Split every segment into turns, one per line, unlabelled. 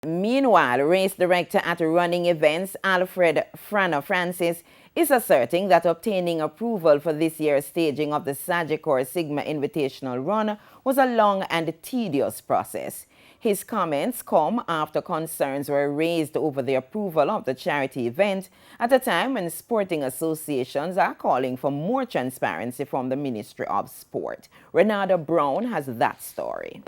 Meanwhile, race director at Running Events, Alfred Francis, is asserting that obtaining approval for this year's staging of the Sagicor Sigma Invitational Run was a long and tedious process. His comments come after concerns were raised over the approval of the charity event at a time when sporting associations are calling for more transparency from the Ministry of Sport. Renata Brown has that story.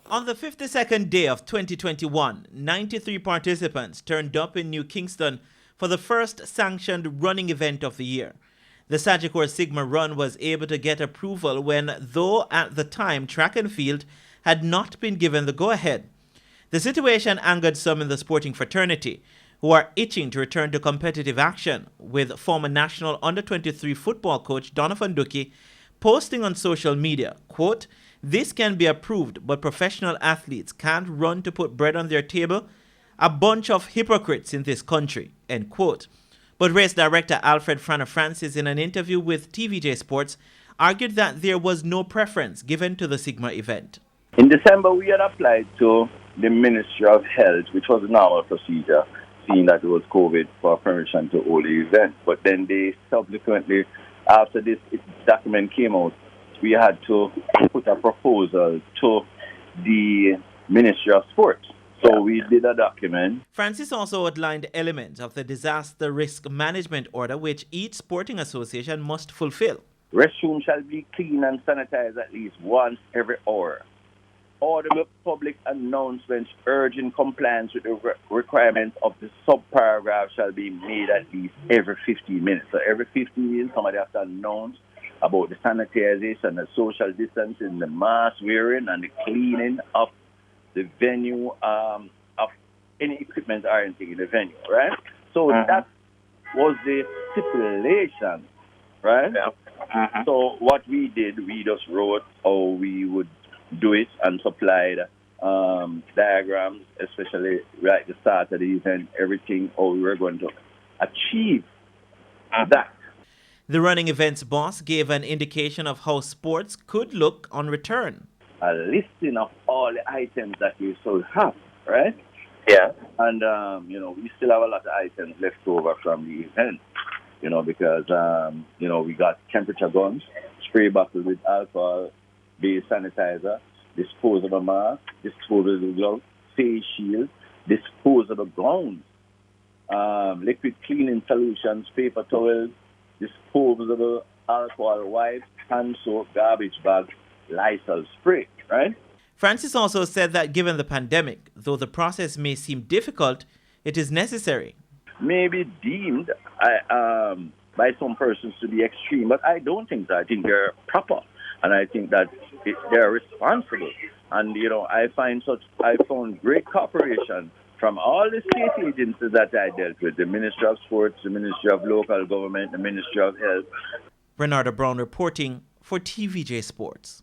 On the 52nd day of 2021, 93 participants turned up in New Kingston for the first sanctioned running event of the year. The Sagicor Sigma Run was able to get approval when, though at the time track and field had not been given the go-ahead. The situation angered some in the sporting fraternity, who are itching to return to competitive action, with former national under-23 football coach Donovan Ducky posting on social media, quote, "This can be approved, but professional athletes can't run to put bread on their table. A bunch of hypocrites in this country," end quote. But race director Alfred Francis, in an interview with TVJ Sports, argued that there was no preference given to the Sigma event.
In December, we had applied to the Ministry of Health, which was a normal procedure, seeing that it was COVID, for permission to hold the event. But then they subsequently, after this document came out, we had to put a proposal to the Ministry of Sport. So we did a document.
Francis also outlined elements of the disaster risk management order which each sporting association must fulfill.
Restrooms shall be cleaned and sanitized at least once every hour. Audible public announcements urging compliance with the requirements of the subparagraph shall be made at least every 15 minutes. So every 15 minutes, somebody has to announce about the sanitization, the social distancing, the mask wearing, and the cleaning of the venue, of any equipment or anything in the venue, right? So that was the stipulation, right? Yeah. So what we did, we just wrote how we would do it and supplied diagrams, especially right at the start of the event, everything, how we were going to achieve that.
The running events boss gave an indication of how sports could look on return.
A listing of all the items that we still have, right?
Yeah.
And, we still have a lot of items left over from the event, because, we got temperature guns, spray bottles with alcohol-based sanitizer, disposable mask, disposable gloves, face shields, disposable gowns, liquid cleaning solutions, paper towels, disposable alcohol wipes, hand soap, garbage bags, Lysol spray, right?
Francis also said that given the pandemic, though the process may seem difficult, it is necessary.
Maybe deemed by some persons to be extreme, but I don't think that. I think they're proper, and I think that they're responsible. And, I found great cooperation from all the state agencies that I dealt with, the Ministry of Sports, the Ministry of Local Government, the Ministry of Health.
Renata Brown reporting for TVJ Sports.